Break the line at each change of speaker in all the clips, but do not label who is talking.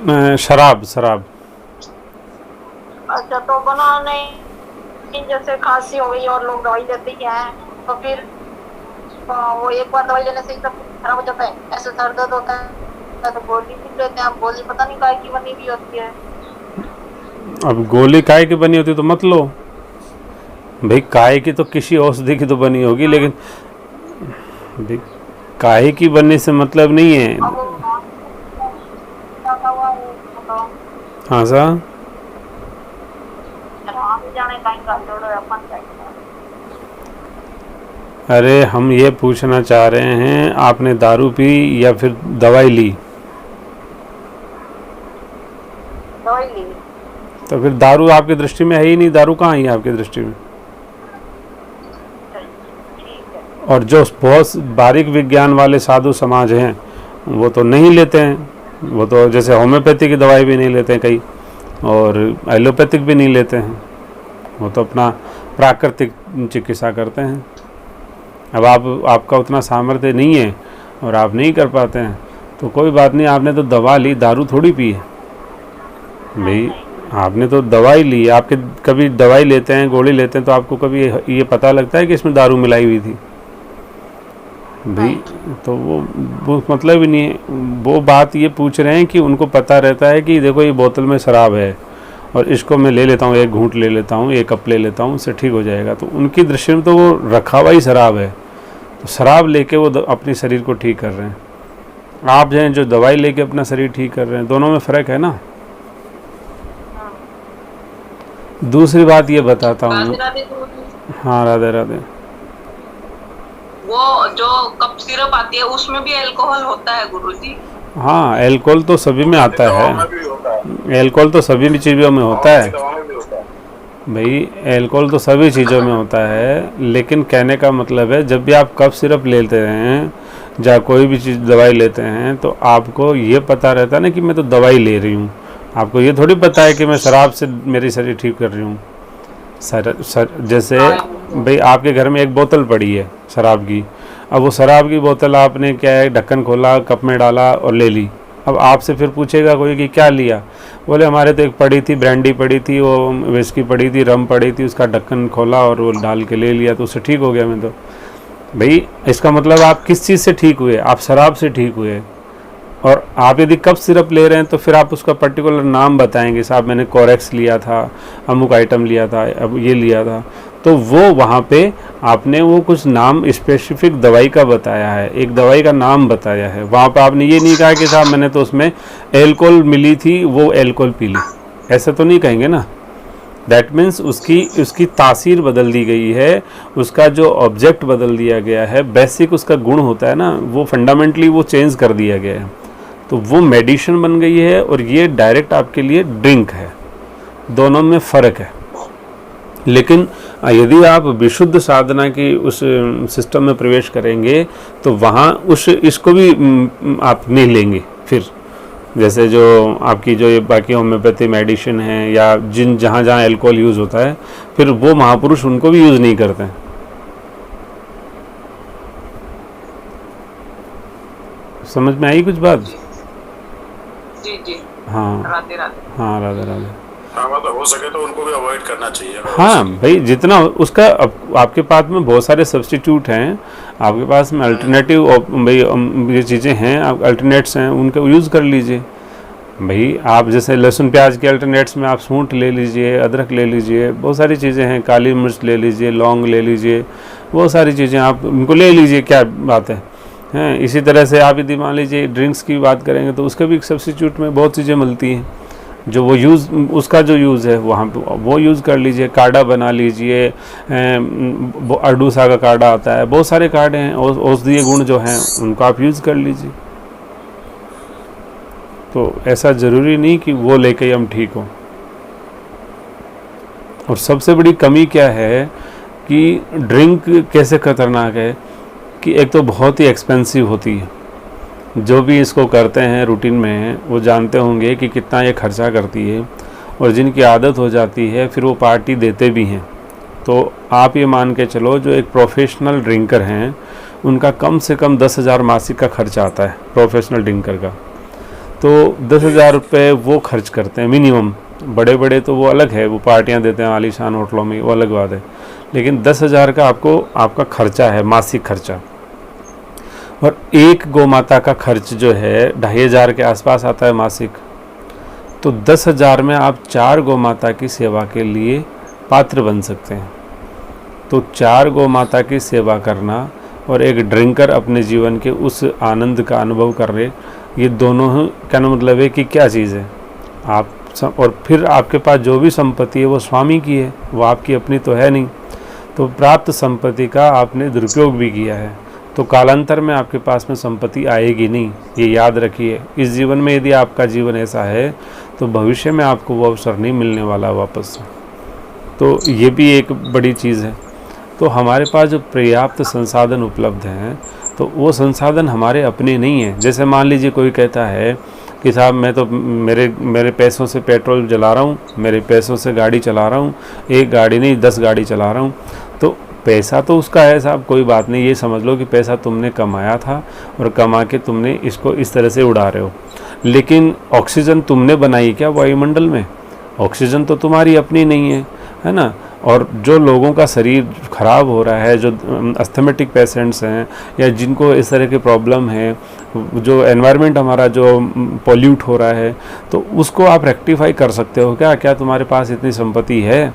शराब शराब।
अच्छा, तो बना नहीं, जैसे खांसी हो गई और लोग दवाई देते ही हैं, तो फिर वो एक बार दवाई लेने से ही सब कुछ खराब हो जाता है। ऐसे सर दर्द होता है तो गोली भी लेते हैं, अब गोली पता नहीं काय की बनी हुई होती है।
अब गोली काय की बनी होती तो मत लो भाई, काय की तो किसी औषधि की तो बनी होगी, लेकिन भाई काहे की बनने से मतलब नहीं है।
अब वो लगा हुआ है, बताओ।
हाँ सा।
हम जाने कहीं का छोड़ो, अपन कहीं का।
अरे हम ये पूछना चाह रहे हैं, आपने दारू पी या फिर दवाई ली?
दवाई ली।
तो फिर दारू आपकी दृष्टि में है ही नहीं, दारू कहाँ है आपकी दृष्टि में?
ठीक है।
और जो बहुत बारीक विज्ञान वाले साधु समाज हैं वो तो नहीं लेते हैं, वो तो जैसे होम्योपैथी की दवाई भी नहीं लेते हैं कई, और एलोपैथिक भी नहीं लेते हैं, वो तो अपना प्राकृतिक चिकित्सा करते हैं। अब आपका उतना सामर्थ्य नहीं है और आप नहीं कर पाते हैं तो कोई बात नहीं, आपने तो दवा ली, दारू थोड़ी पी है भाई। आपने तो दवाई ली, आपके कभी दवाई लेते हैं, गोली लेते हैं तो आपको कभी ये पता लगता है कि इसमें दारू मिलाई हुई थी भाई? तो वो मतलब ही नहीं है। वो बात ये पूछ रहे हैं कि उनको पता रहता है कि देखो ये बोतल में शराब है और इसको मैं ले लेता हूँ, एक घूंट ले लेता हूँ, एक कप ले लेता हूँ, उससे ठीक हो जाएगा। तो उनकी दृष्टि में तो वो रखा हुआ ही शराब है, तो शराब लेके वो अपने शरीर को ठीक कर रहे हैं। आप जो हैं जो दवाई लेके अपना शरीर ठीक कर रहे हैं, दोनों में फ़र्क है ना। दूसरी बात ये बताता हूँ।
राधे राधे गुरुजी।
हाँ राधे राधे।
वो जो कप सिरप आती है उसमें भी अल्कोहल होता है गुरुजी?
हाँ अल्कोहल तो सभी में आता है, अल्कोहल तो सभी चीज़ों में होता है भाई, अल्कोहल तो सभी चीज़ों में होता है। लेकिन कहने का मतलब है जब भी आप कफ सिरप लेते हैं या कोई भी चीज़ दवाई लेते हैं तो आपको ये पता रहता है ना कि मैं तो दवाई ले रही हूँ, आपको ये थोड़ी पता है कि मैं शराब से मेरी शरीर ठीक कर रही हूँ। जैसे भाई आपके घर में एक बोतल पड़ी है शराब की, अब वो शराब की बोतल आपने क्या है ढक्कन खोला, कप में डाला और ले ली। अब आपसे फिर पूछेगा कोई कि क्या लिया, बोले हमारे तो एक पड़ी थी ब्रांडी पड़ी थी, वो विस्की पड़ी थी, रम पड़ी थी, उसका ढक्कन खोला और वो डाल के ले लिया तो उससे ठीक हो गया मैं। तो भाई इसका मतलब आप किस चीज़ से ठीक हुए? आप शराब से ठीक हुए। और आप यदि कफ सिरप ले रहे हैं तो फिर आप उसका पर्टिकुलर नाम बताएंगे, साहब मैंने कोरेक्स लिया था, अमुक आइटम लिया था, अब ये लिया था, तो वो वहाँ पे आपने वो कुछ नाम स्पेसिफिक दवाई का बताया है, एक दवाई का नाम बताया है। वहाँ पे आपने ये नहीं कहा कि साहब मैंने तो उसमें एल्कोहल मिली थी वो एल्कोहल पी ली, ऐसा तो नहीं कहेंगे ना। दैट मीन्स उसकी तासीर बदल दी गई है, उसका जो ऑब्जेक्ट बदल दिया गया है, बेसिक उसका गुण होता है ना, वो फंडामेंटली वो चेंज कर दिया गया है, तो वो मेडिसिन बन गई है और ये डायरेक्ट आपके लिए ड्रिंक है। दोनों में फ़र्क है। लेकिन यदि आप विशुद्ध साधना की उस सिस्टम में प्रवेश करेंगे तो वहाँ इसको भी आप नहीं लेंगे। फिर जैसे जो आपकी जो ये बाकी होम्योपैथी मेडिसिन है या जहाँ जहाँ अल्कोहल यूज़ होता है, फिर वो महापुरुष उनको भी यूज़ नहीं करते हैं। समझ में आई कुछ बात?
जी जी।
हाँ
राधे राधे।
हाँ राधे राधे।
हाँ मतलब हो सके तो उनको भी अवॉइड करना चाहिए।
हाँ भाई जितना उसका आपके पास में बहुत सारे सब्स्टिट्यूट हैं, आपके पास में अल्टरनेटिव भाई ये चीज़ें हैं, आप अल्टरनेट्स हैं उनके यूज़ कर लीजिए भाई। आप जैसे लहसुन प्याज के अल्टरनेट्स में आप सूंठ ले लीजिए, अदरक ले लीजिए, बहुत सारी चीज़ें हैं, काली मिर्च ले लीजिए, लौंग ले लीजिए, बहुत सारी चीज़ें आप उनको ले लीजिए, क्या बात है हैं। इसी तरह से आप यदि मान लीजिए ड्रिंक्स की बात करेंगे तो उसके भी सब्स्टिट्यूट में बहुत चीज़ें मिलती हैं, जो वो यूज़ उसका जो यूज़ है वहाँ पे वो यूज़ कर लीजिए। काढ़ा बना लीजिए, अरडूसा का काढ़ा आता है, बहुत सारे काढ़े हैं, औषधीय गुण जो हैं उनको आप यूज़ कर लीजिए। तो ऐसा ज़रूरी नहीं कि वो लेके हम ठीक हों। और सबसे बड़ी कमी क्या है कि ड्रिंक कैसे ख़तरनाक है कि एक तो बहुत ही एक्सपेंसिव होती है, जो भी इसको करते हैं रूटीन में वो जानते होंगे कि कितना ये खर्चा करती है, और जिनकी आदत हो जाती है फिर वो पार्टी देते भी हैं। तो आप ये मान के चलो जो एक प्रोफेशनल ड्रिंकर हैं उनका कम से कम 10,000 मासिक का खर्चा आता है, प्रोफेशनल ड्रिंकर का। तो 10,000 रुपये वो खर्च करते हैं मिनिमम। बड़े बड़े तो वो अलग है, वो पार्टियां देते हैं आलीशान होटलों में, वो अलग बात है। लेकिन 10,000 का आपका खर्चा है, मासिक खर्चा। और एक गौ माता का खर्च जो है 2,500 के आसपास आता है मासिक। तो 10,000 में आप 4 गौ माता की सेवा के लिए पात्र बन सकते हैं। तो 4 गौ माता की सेवा करना और एक ड्रिंकर अपने जीवन के उस आनंद का अनुभव कर रहे, ये दोनों ही क्या मतलब है कि क्या चीज़ है आप और फिर आपके पास जो भी संपत्ति है वो स्वामी की है, वो आपकी अपनी तो है नहीं। तो प्राप्त संपत्ति का आपने दुरुपयोग भी किया है, तो कालांतर में आपके पास में संपत्ति आएगी नहीं, ये याद रखिए। इस जीवन में यदि आपका जीवन ऐसा है तो भविष्य में आपको वो अवसर नहीं मिलने वाला वापस। तो ये भी एक बड़ी चीज़ है। तो हमारे पास जो पर्याप्त संसाधन उपलब्ध हैं तो वो संसाधन हमारे अपने नहीं हैं। जैसे मान लीजिए कोई कहता है कि साहब मैं तो मेरे पैसों से पेट्रोल जला रहा हूँ, मेरे पैसों से गाड़ी चला रहा हूँ, एक गाड़ी नहीं 10 गाड़ी चला रहा हूँ। तो पैसा तो उसका है साहब, कोई बात नहीं, ये समझ लो कि पैसा तुमने कमाया था और कमा के तुमने इसको इस तरह से उड़ा रहे हो। लेकिन ऑक्सीजन तुमने बनाई क्या वायुमंडल में? ऑक्सीजन तो तुम्हारी अपनी नहीं है ना। और जो लोगों का शरीर ख़राब हो रहा है, जो अस्थमेटिक पेशेंट्स हैं या जिनको इस तरह के प्रॉब्लम है, जो एनवायरनमेंट हमारा जो पॉल्यूट हो रहा है, तो उसको आप रेक्टिफाई कर सकते हो क्या तुम्हारे पास इतनी संपत्ति है?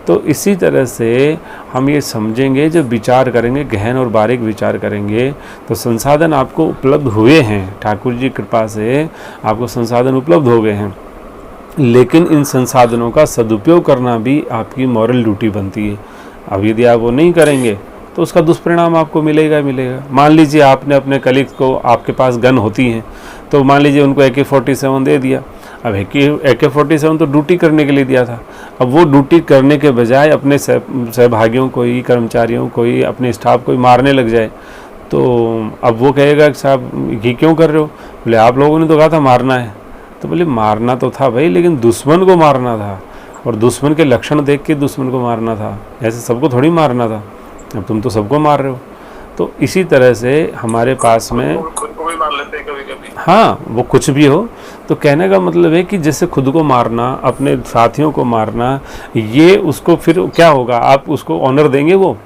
तो इसी तरह से हम ये समझेंगे, जब विचार करेंगे, गहन और बारीक विचार करेंगे, तो संसाधन आपको उपलब्ध हुए हैं, ठाकुर जी कृपा से आपको संसाधन उपलब्ध हो गए हैं। लेकिन इन संसाधनों का सदुपयोग करना भी आपकी मॉरल ड्यूटी बनती है। अब यदि आप वो नहीं करेंगे तो उसका दुष्परिणाम आपको मिलेगा। मान लीजिए आपने अपने कलीग को, आपके पास गन होती हैं, तो मान लीजिए उनको AK-47 दे दिया। अब AK-47 तो ड्यूटी करने के लिए दिया था। अब वो ड्यूटी करने के बजाय अपने सहभागियों को ही, कर्मचारियों को ही, अपने स्टाफ को ही मारने लग जाए, तो अब वो कहेगा कि साहब ये क्यों कर रहे हो? बोले आप लोगों ने तो कहा था मारना है। तो बोले मारना तो था भाई, लेकिन दुश्मन को मारना था और दुश्मन के लक्षण देख के दुश्मन को मारना था, ऐसे सबको थोड़ी मारना था। अब तुम तो सबको मार रहे हो। तो इसी तरह से हमारे पास में
खुद को भी मार लेते हैं कभी-कभी।
हाँ, वो कुछ भी हो, तो कहने का मतलब है कि जैसे खुद को मारना, अपने साथियों को मारना, ये उसको फिर क्या होगा? आप उसको ऑनर देंगे? वो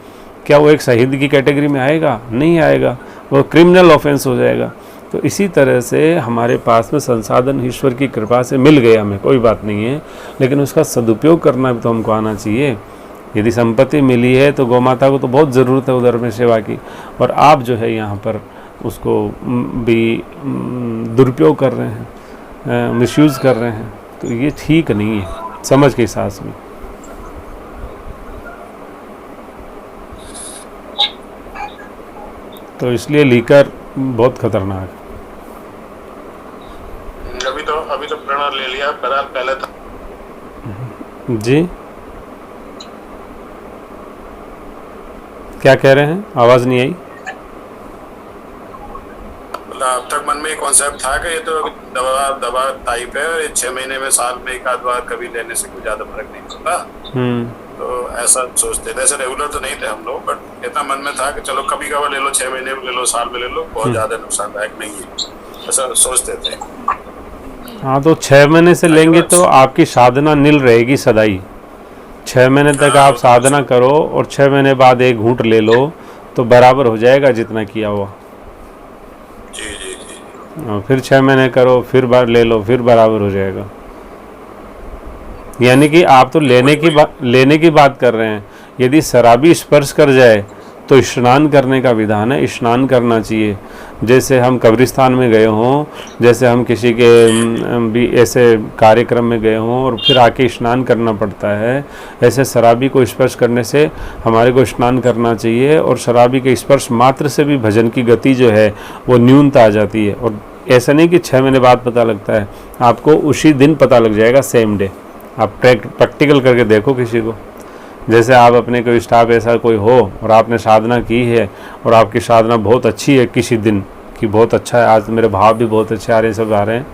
क्या वो एक शहीद की कैटेगरी में आएगा? नहीं आएगा, वो क्रिमिनल ऑफेंस हो जाएगा। तो इसी तरह से हमारे पास में संसाधन ईश्वर की कृपा से मिल गए हमें, कोई बात नहीं है, लेकिन उसका सदुपयोग करना भी तो हमको आना चाहिए। यदि संपत्ति मिली है तो गौ माता को तो बहुत ज़रूरत है उधर में सेवा की, और आप जो है यहाँ पर उसको भी दुरुपयोग कर रहे हैं, मिसयूज़ कर रहे हैं, तो ये ठीक नहीं है समझ के हिसाब से। तो इसलिए लीकर बहुत खतरनाक है।
अभी तो प्रण ले लिया, पहले था
जी। क्या कह रहे हैं? आवाज़ नहीं आई।
अब तक मन में एक कॉन्सेप्ट था कि ये तो दवा टाइप है और ये 6 महीने में, साल में एक आध बार कभी लेने से कोई ज़्यादा फर्क नहीं पड़ता। तो ऐसा सोचते थे, ऐसे रेगुलर तो नहीं थे हम लोग, बट इतना मन में था कि चलो कभी कभार ले लो, 6 महीने में ले लो, साल में ले लो, बहुत ज़्यादा नुकसानदायक नहीं है, ऐसा सोचते थे।
हाँ, तो 6 महीने से लेंगे तो आपकी साधना निल रहेगी सदाई। 6 महीने तक आप साधना करो और 6 महीने बाद एक घूंट ले लो तो बराबर हो जाएगा जितना किया हुआ।
जी जी जी।
और फिर 6 महीने करो, फिर बार ले लो, फिर बराबर हो जाएगा। यानी कि आप तो लेने की बात कर रहे हैं। यदि शराबी स्पर्श कर जाए तो स्नान करने का विधान है, स्नान करना चाहिए। जैसे हम कब्रिस्तान में गए हों, जैसे हम किसी के भी ऐसे कार्यक्रम में गए हों और फिर आके स्नान करना पड़ता है, ऐसे शराबी को स्पर्श करने से हमारे को स्नान करना चाहिए। और शराबी के स्पर्श मात्र से भी भजन की गति जो है वो न्यूनता आ जाती है। और ऐसा नहीं कि 6 महीने बाद पता लगता है, आपको उसी दिन पता लग जाएगा, सेम डे। आप प्रैक्टिकल करके देखो किसी को। जैसे आप अपने कोई स्टाफ ऐसा कोई हो और आपने साधना की है और आपकी साधना बहुत अच्छी है किसी दिन कि बहुत अच्छा है, आज मेरे भाव भी बहुत अच्छे आ रहे हैं, सब आ रहे हैं,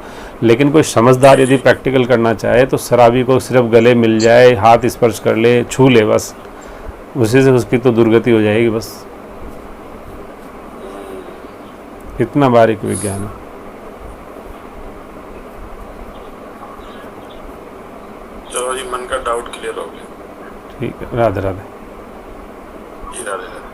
लेकिन कोई समझदार यदि प्रैक्टिकल करना चाहे तो शराबी को सिर्फ गले मिल जाए, हाथ स्पर्श कर ले, छू ले, बस उसी से उसकी तो दुर्गति हो जाएगी। बस इतना बारीक विज्ञान है।
चलो जी, मन का डाउट क्लियर हो गया।
ठीक है, राधे राधे।
जी राधे राधे।